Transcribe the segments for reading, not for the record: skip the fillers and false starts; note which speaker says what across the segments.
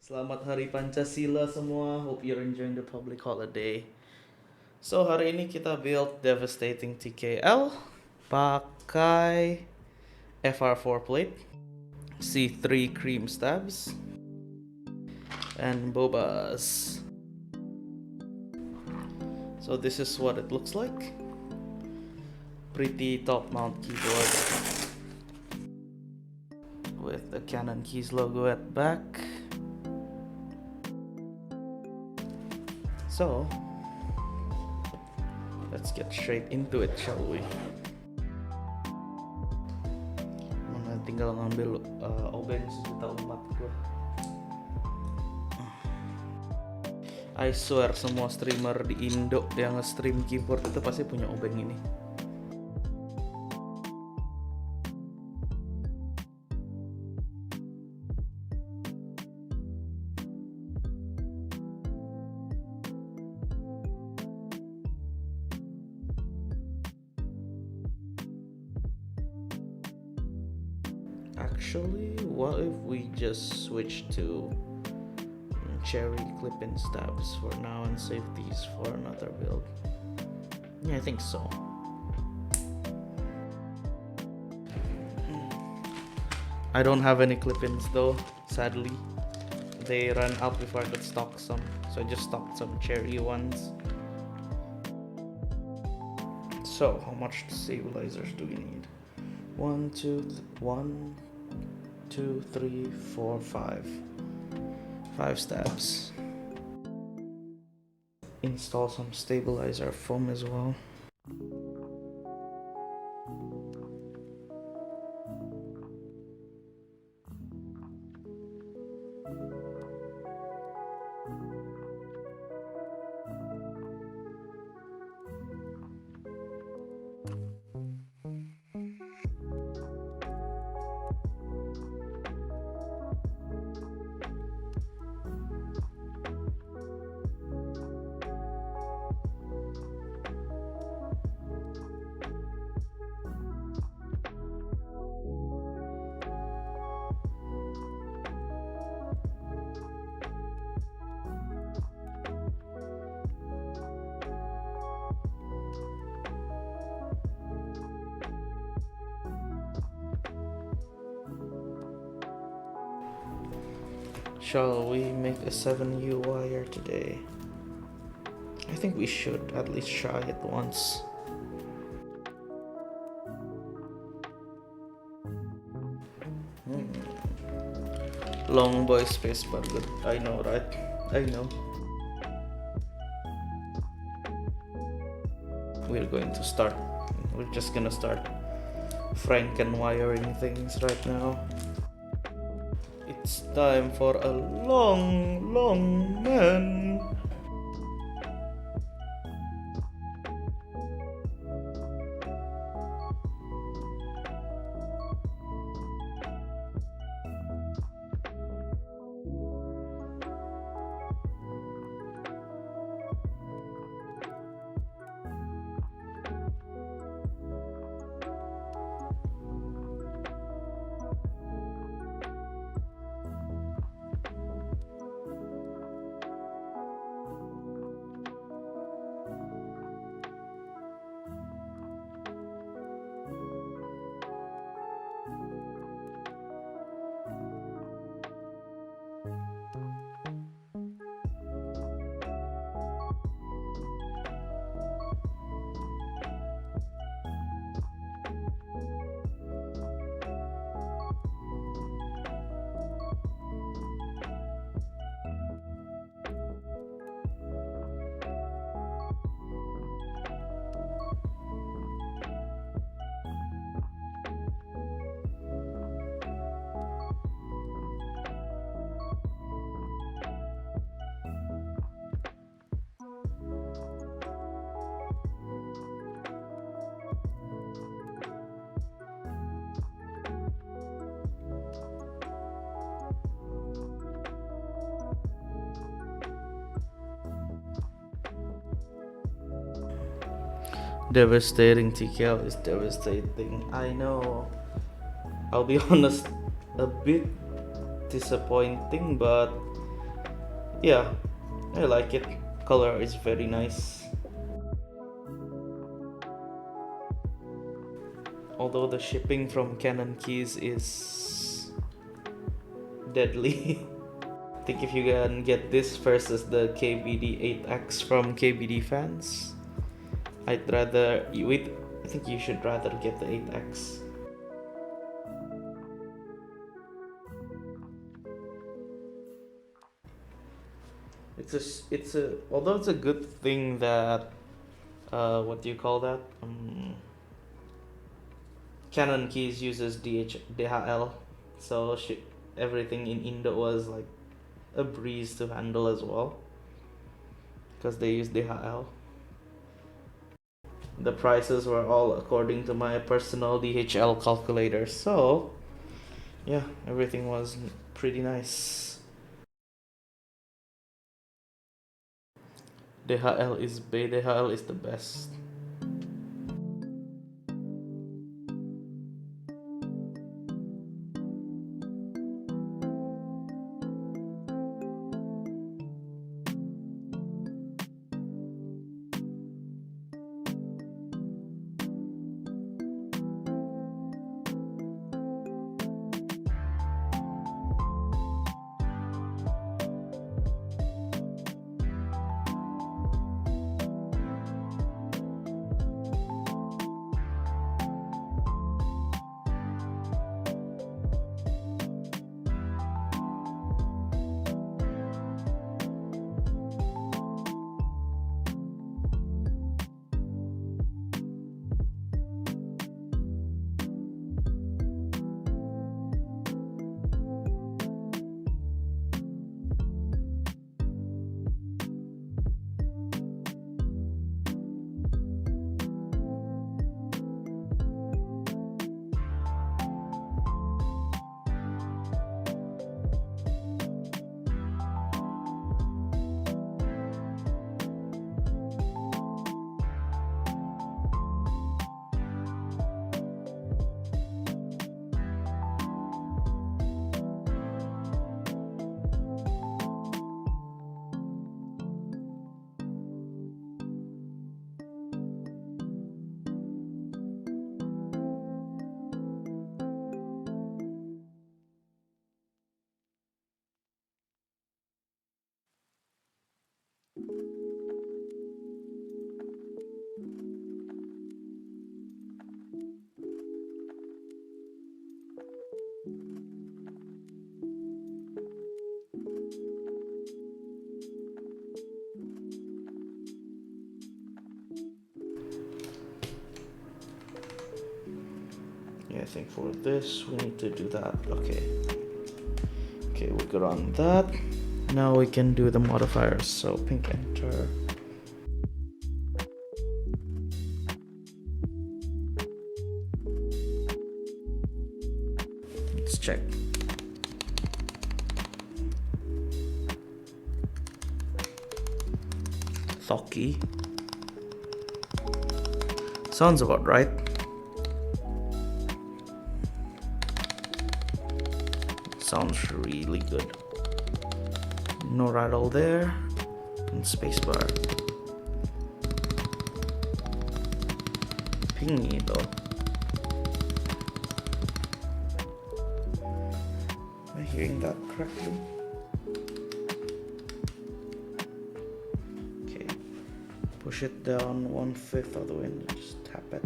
Speaker 1: Selamat Hari Pancasila semua. Hope you're enjoying the public holiday. So hari ini kita build devastating TKL pakai FR4 plate, C3 cream stabs, and bobas. So this is what it looks like. Pretty top mount keyboard with the CannonKeys logo at back. So let's get straight into it, shall we? Mana tinggal ngambil obeng sejuta umat gua. I swear semua streamer di Indo yang nge-stream keyboard itu pasti punya obeng ini. Actually, what if we just switch to cherry clip-in stabs for now and save these for another build? Yeah, I think so. I don't have any clip-ins though, sadly. They ran out before I could stock some, so I just stocked some cherry ones. So, how much stabilizers do we need? 1, 2, 3, 4, 5. 5 stabs. Install some stabilizer foam as well. Shall we make a 7U wire today? I think we should at least try it once. Long boy space but good. I know, right? I know. We're just gonna start Franken wiring things right now. It's time for a long man. Devastating. TKL is devastating. I know. I'll be honest, a bit disappointing, but Yeah, I like it. Color is very nice. Although the shipping from CannonKeys is deadly. I think if you can get this versus the KBD 8X from KBD fans, I'd rather wait. I think you should rather get the 8X. It's a although it's a good thing that what do you call that? CannonKeys uses DHL, so everything in Indo was like a breeze to handle as well because they use DHL. The prices were all according to my personal DHL calculator, so yeah, everything was pretty nice. DHL is the best. Yeah, I think for this we need to do that. Okay, we're good on that. Now we can do the modifiers. So pink enter. Let's check. Thoki. Sounds about right. Sounds really good. No rattle there. And spacebar. Pingy though. Am I hearing that correctly? Okay. Push it down 1/5 of the way and just tap it.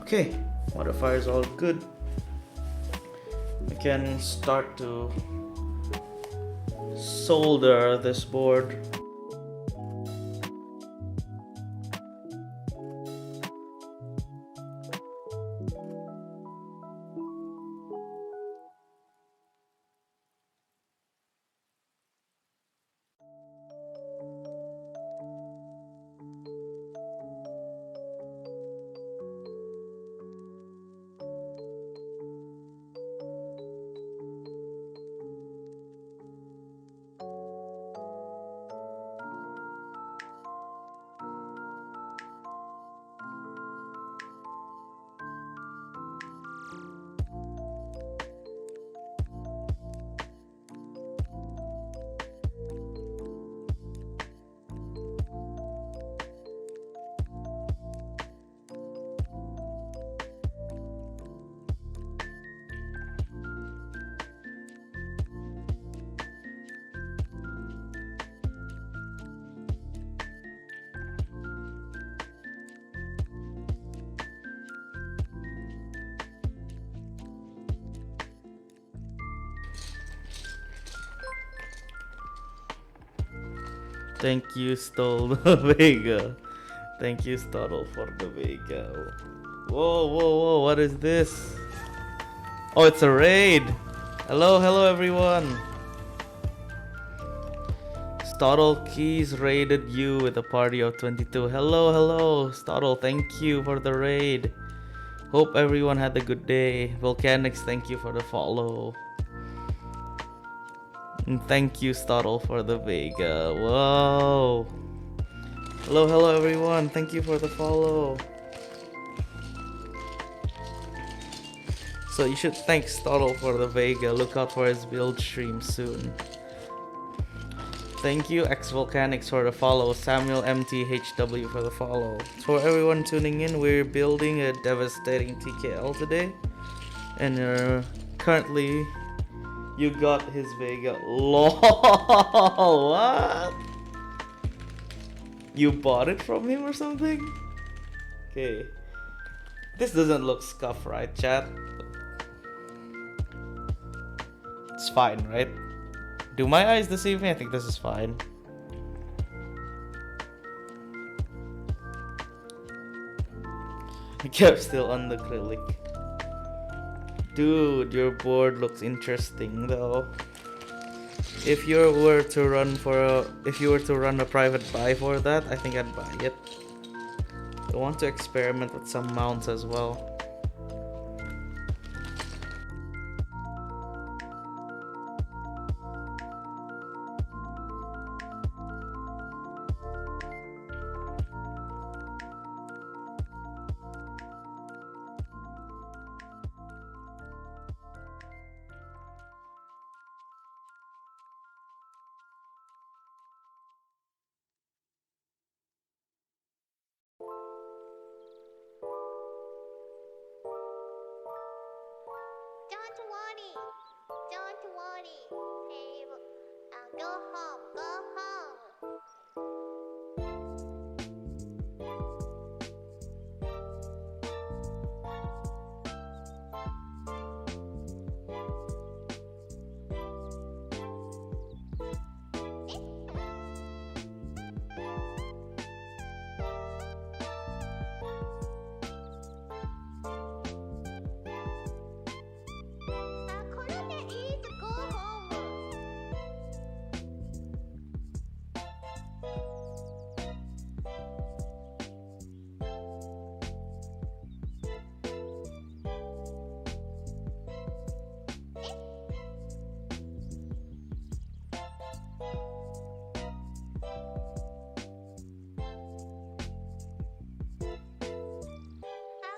Speaker 1: Okay, modifier is all good. We can start to solder this board. Thank you, Stole the Vega. Thank you, Stottle, for the Vega. Whoa, whoa, whoa, what is this? Oh, it's a raid! Hello, hello, everyone! Stottle Keys raided you with a party of 22. Hello, hello, Stottle, thank you for the raid. Hope everyone had a good day. Volcanics, thank you for the follow. And thank you, Stottle, for the Vega. Whoa! Hello, hello, everyone. Thank you for the follow. So you should thank Stottle for the Vega. Look out for his build stream soon. Thank you, X Volcanics, for the follow. Samuel MTHW for the follow. For everyone tuning in, we're building a devastating TKL today. And currently, you got his Vega. LOL! What? You bought it from him or something? Okay. This doesn't look scuff, right, chat? It's fine, right? Do my eyes deceive me? I think this is fine. I kept still on the acrylic. Dude, your board looks interesting though. If you were to run a private buy for that, I think I'd buy it. I want to experiment with some mounts as well.
Speaker 2: Don't worry. Hey, go home. Go home. Korone is go home.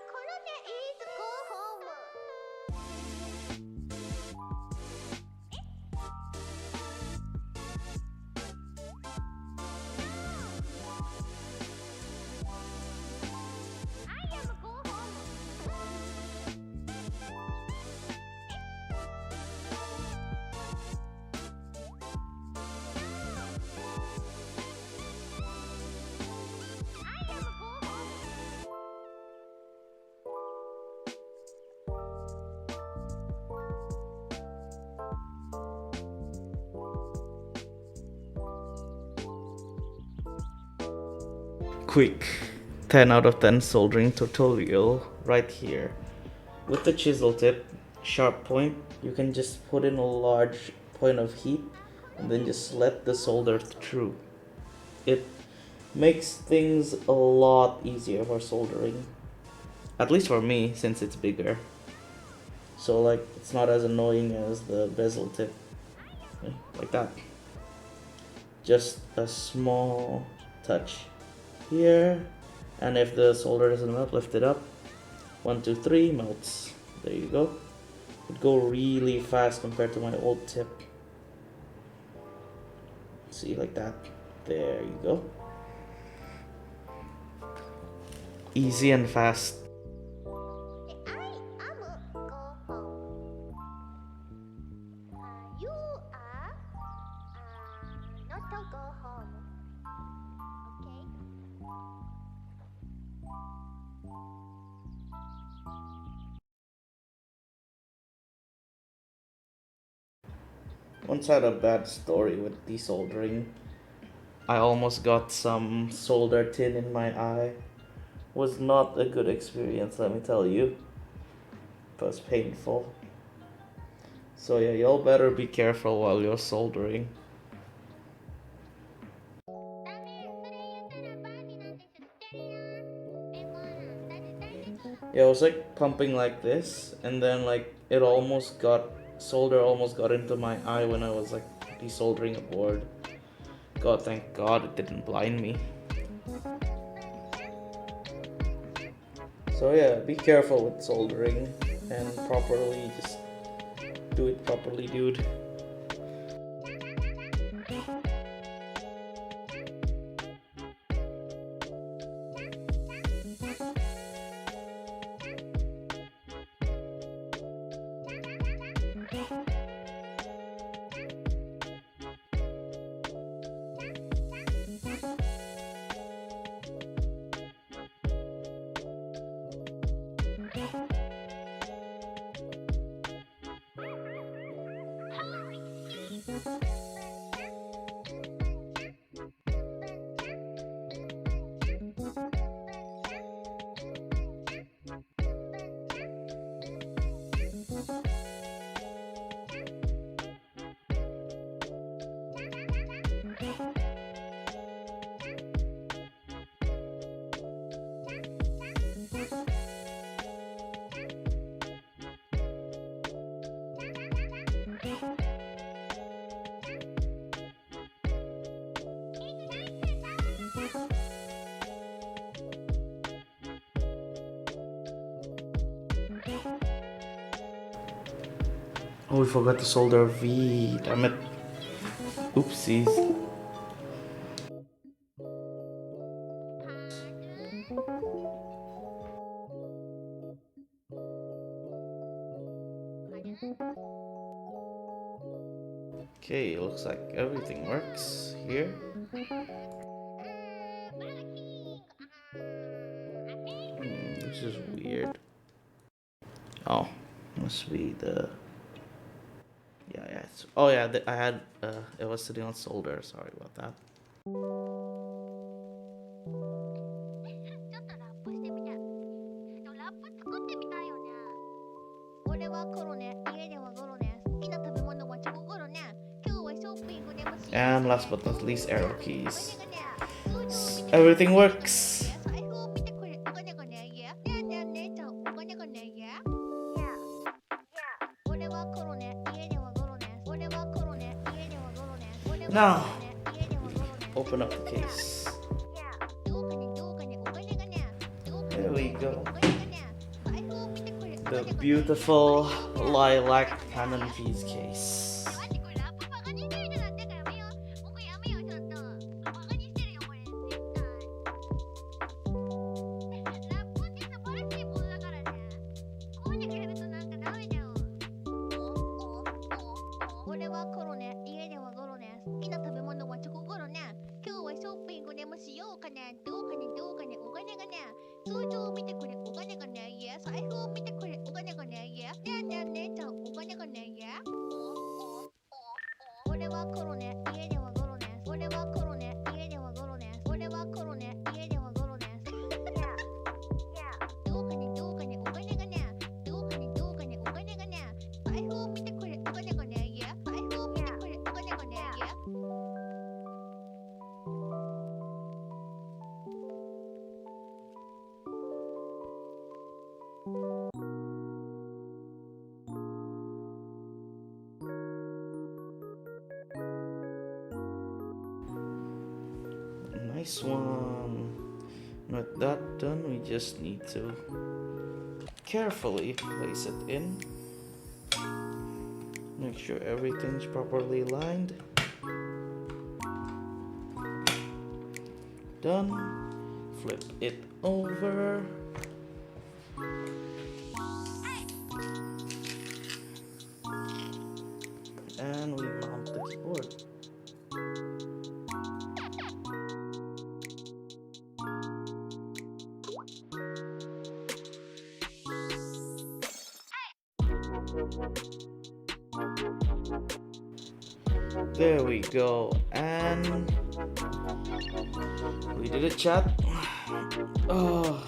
Speaker 2: Korone is go home. I am go home. I am go home.
Speaker 1: Quick 10 out of 10 soldering tutorial right here. With the chisel tip, sharp point, you can just put in a large point of heat and then just let the solder through. It makes things a lot easier for soldering. At least for me, since it's bigger. So like, it's not as annoying as the bezel tip. Like that. Just a small touch here, and if the solder doesn't melt, lift it up. 1, 2, 3, melts. There you go. It go really fast compared to my old tip. See, like that. There you go. Easy and fast.
Speaker 2: I am go home. You are not to go home. Okay?
Speaker 1: Once had a bad story with desoldering. I almost got some solder tin in my eye. Was not a good experience, let me tell you. It was painful. So yeah, y'all better be careful while you're soldering. Yeah, I was like pumping like this, and then like it almost got, solder almost got into my eye when I was like desoldering a board. God, thank God it didn't blind me. So yeah, be careful with soldering and properly, just do it properly, dude. Oh, we forgot to solder V. Damn it. Oopsies. Okay, looks like everything works here. This is weird. Oh, must be the. Yeah. Oh yeah, I had. It was sitting on solder. Sorry about that.
Speaker 2: ちょっとラップしてみたい。でもラップ作ってみたいよね。俺はコロネ、家ではゴロネ。好きな食べ物はチョコゴロネ。今日はショッピングでもしよう。
Speaker 1: And last but not least, arrow keys. Everything works.
Speaker 2: 財布を見てくれ、お金がねえや。ねえねえ姉ちゃん、お金がねえや。俺はコロネ、家ではゴロネ。俺はコロネ、家ではゴロネ。俺は
Speaker 1: Now,
Speaker 2: コロネ、家ではゴロネ。
Speaker 1: open up the case.
Speaker 2: どうかね、どうかね、お金がね。
Speaker 1: There we go.
Speaker 2: お金がね。財布を見てくれ、お金が
Speaker 1: The
Speaker 2: ね。
Speaker 1: beautiful lilac CannonKeys case.
Speaker 2: マジこれラップバカにしてるじゃなってからやめよう。僕やめよう、ちょっと。バカにしてるよ、これ。絶対。ラップって素晴らしいものだからね。こういうのやるとなんかダメだよ。俺はコロネ、家ではゴロネ。好きな食べ物はチョコゴロネ。今日はショッピングでもしようかね。どうかね、どうかね、お金がね。通帳を見てくれ、お金がねえや。財布を見てくれ、お金がねえや。ねえねえ姉ちゃん、お金がねえや。俺はコロネ、家ではゴロネ。俺はコロネ、家ではゴロネ。俺はコロネ、家ではゴロネ。どうかね、どうかね、お金がね。どうかね、どうかね、お金がね。財布を見てくれ、お金がねえや。財布を見てくれ、お金がねえや。
Speaker 1: Nice one. With that done, we just need to carefully place it in. Make sure everything's properly lined. Done. Flip it over. And we mount the keyboard. There we go. And We did it, chat. Oh.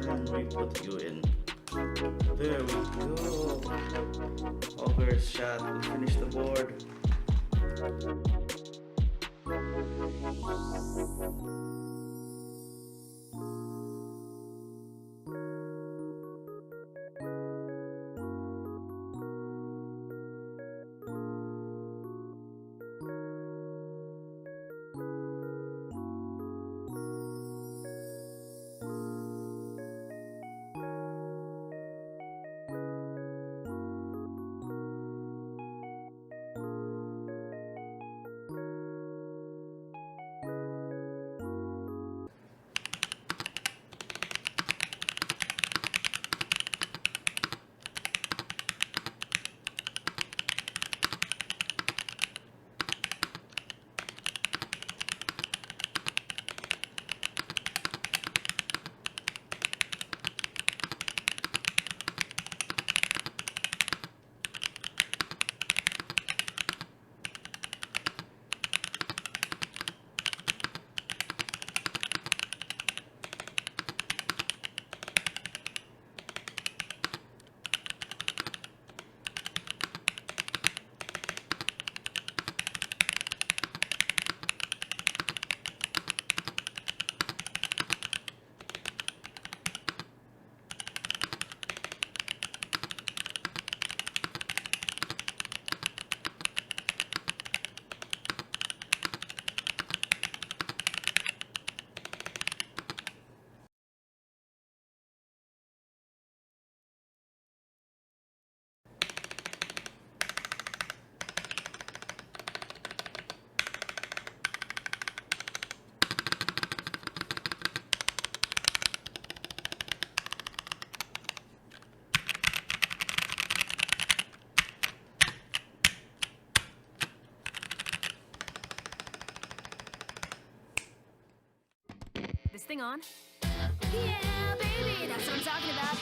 Speaker 1: And we put you in. There we go. Ogre's shot. We finished the board.
Speaker 3: Thing on? Yeah, baby, that's what I'm talking about.